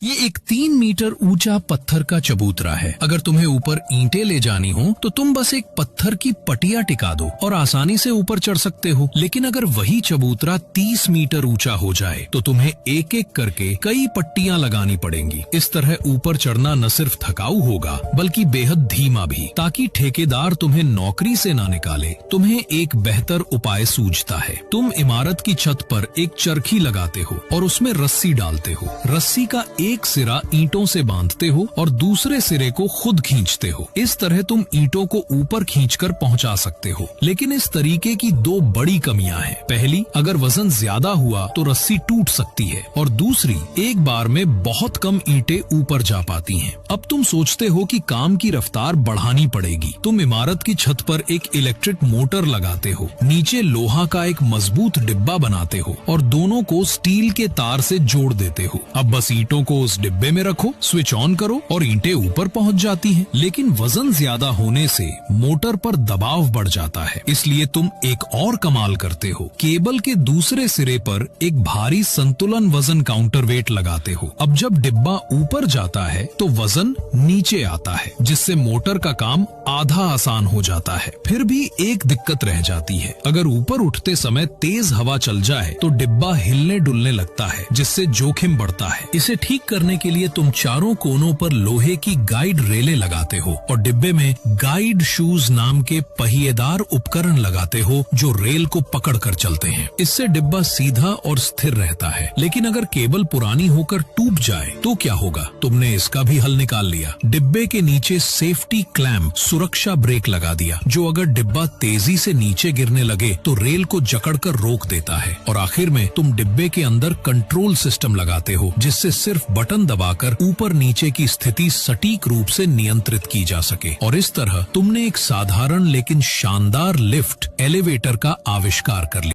ये एक 3 मीटर ऊंचा पत्थर का चबूतरा है। अगर तुम्हें ऊपर ईंटें ले जानी हो तो तुम बस एक पत्थर की पटिया टिका दो और आसानी से ऊपर चढ़ सकते हो। लेकिन अगर वही चबूतरा 30 मीटर ऊंचा हो जाए तो तुम्हें एक एक करके कई पट्टियां लगानी पड़ेंगी। इस तरह ऊपर चढ़ना न सिर्फ थकाऊ होगा बल्कि बेहद धीमा भी। ताकि ठेकेदार तुम्हें नौकरी से ना निकाले, तुम्हें एक बेहतर उपाय सूझता है। तुम इमारत की छत पर एक चरखी लगाते हो और उसमें रस्सी डालते हो। रस्सी का एक सिरा ईंटों से बांधते हो और दूसरे सिरे को खुद खींचते हो। इस तरह तुम ईंटों को ऊपर खींचकर पहुंचा सकते हो। लेकिन इस तरीके की दो बड़ी कमियां हैं। पहली, अगर वजन ज्यादा हुआ तो रस्सी टूट सकती है और दूसरी, एक बार में बहुत कम ईंटें ऊपर जा पाती हैं। अब तुम सोचते हो कि काम की रफ्तार बढ़ानी पड़ेगी। तुम इमारत की छत पर एक इलेक्ट्रिक मोटर लगाते हो, नीचे लोहा का एक मजबूत डिब्बा बनाते हो और दोनों को स्टील के तार से जोड़ देते हो। अब बस ईंटों को उस डिब्बे में रखो, स्विच ऑन करो और ईंटें ऊपर पहुंच जाती हैं। लेकिन वजन ज्यादा होने से मोटर पर दबाव बढ़ जाता है, इसलिए तुम एक और कमाल करते हो। केबल के दूसरे सिरे पर एक भारी संतुलन वजन काउंटरवेट लगाते हो। अब जब डिब्बा ऊपर जाता है तो वजन नीचे आता है, जिससे मोटर का काम आधा आसान हो जाता है। फिर भी एक दिक्कत रह जाती है। अगर ऊपर उठते समय तेज हवा चल जाए तो डिब्बा हिलने डुलने लगता है, जिससे जोखिम बढ़ता है। इसे ठीक करने के लिए तुम चारों कोनों पर लोहे की गाइड रेलें लगाते हो और डिब्बे में गाइड शूज नाम के पहिएदार उपकरण लगाते हो जो रेल को पकड़ कर चलते हैं। इससे डिब्बा सीधा और स्थिर रहता है। लेकिन अगर केबल पुरानी होकर टूट जाए तो क्या होगा? तुमने इसका भी हल निकाल लिया। डिब्बे के नीचे सेफ्टी क्लैम्प, सुरक्षा ब्रेक लगा दिया, जो अगर डिब्बा तेजी से नीचे गिरने लगे तो रेल को जकड़कर रोक देता है। और आखिर में तुम डिब्बे के अंदर कंट्रोल सिस्टम लगाते हो, जिससे सिर्फ बटन दबाकर ऊपर नीचे की स्थिति सटीक रूप से नियंत्रित की जा सके। और इस तरह तुमने एक साधारण लेकिन शानदार लिफ्ट एलिवेटर का आविष्कार कर लिया।